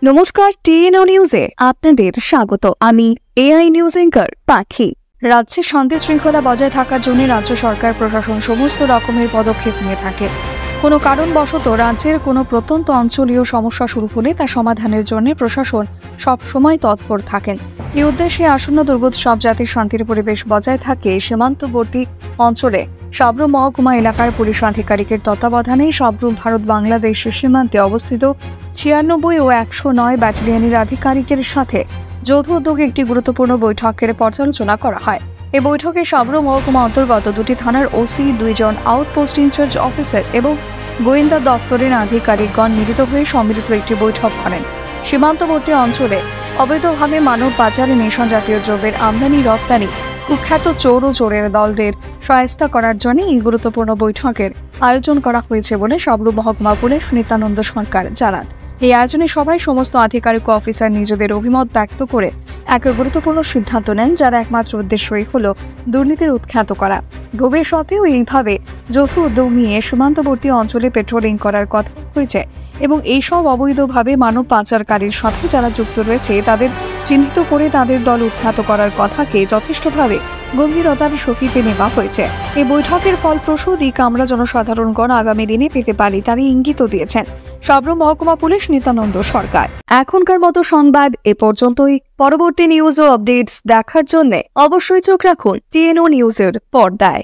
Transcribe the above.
নমস্কার, টিএনও নিউজে আপনাদের স্বাগত। আমি এআই নিউজ এঙ্কার পাখি। রাজ্যে শান্তি শৃঙ্খলা বজায় থাকার জন্য রাজ্য সরকার প্রশাসন সমস্ত রকমের পদক্ষেপ নিয়ে থাকে। কোনো কারণবশত রাজ্যের কোনো প্রত্যন্ত অঞ্চলীয় সমস্যা শুরু হলে তা সমাধানের জন্য প্রশাসন সবসময় তৎপর থাকেন। এই উদ্দেশ্যে আসন্ন দুর্গোৎসব যাতে শান্তির পরিবেশ বজায় থাকে, সীমান্তবর্তী অঞ্চলে সাবরুম মহকুমা এলাকার পুলিশ আধিকারিকের তত্ত্বাবধানে সাবরুম ভারত বাংলাদেশ সীমান্তে অবস্থিত 96 ও 109 ব্যাটালিয়নের আধিকারিকের সাথে যৌথ উদ্যোগে একটি গুরুত্বপূর্ণ বৈঠকের পর্যালোচনা করা হয়। এই বৈঠকে সাবরুম মহকুমা অন্তর্গত 2টি থানার ওসি, 2 জন আউটপোস্ট ইনচার্জ অফিসার এবং গোয়েন্দা দপ্তরের আধিকারিকগণ মিলিত হয়ে সম্মিলিত একটি বৈঠক করেন। সীমান্তবর্তী অঞ্চলে অবৈধভাবে মানব পাচার, নেশা জাতীয় দ্রব্যের আমদানি রপ্তানি, কুখ্যাত চোর ও চোরের দলদের সহায়তা করার জন্য এই গুরুত্বপূর্ণ বৈঠকের আয়োজন করা হয়েছে বলে সাবরুম মহকুমা পুলিশ নিত্যানন্দ সরকার জানান। এই আয়োজনে সবাই সমস্ত আধিকারিক ও অফিসার নিজেদের অভিমত ব্যক্ত করে এক গুরুত্বপূর্ণ সিদ্ধান্ত নেন, যার একমাত্র উদ্দেশ্যই হল দুর্নীতির উৎখাত করা। ভবিষ্যতেও এইভাবে যৌথ উদ্যোগ নিয়ে সীমান্তবর্তী অঞ্চলে পেট্রোলিং করার কথা হয়েছে এবং এইসব অবৈধভাবে মানব পাচারকারীর সাথে যারা যুক্ত রয়েছে তাদের চিহ্নিত করে তাদের দল উৎখাত করার কথাকে যথেষ্টভাবে গম্ভীরতার সহিতে নেওয়া হয়েছে। এই বৈঠকের ফলপ্রসূ দিক আমরা জনসাধারণগণ আগামী দিনে পেতে পারি তারই ইঙ্গিত দিয়েছেন সাবরুম মহকুমা পুলিশ নিত্যানন্দ সরকার। এখনকার মতো সংবাদ এ পর্যন্তই। পরবর্তী নিউজ ও আপডেটস দেখার জন্য অবশ্যই চোখ রাখুন টিএনও নিউজের পর্দায়।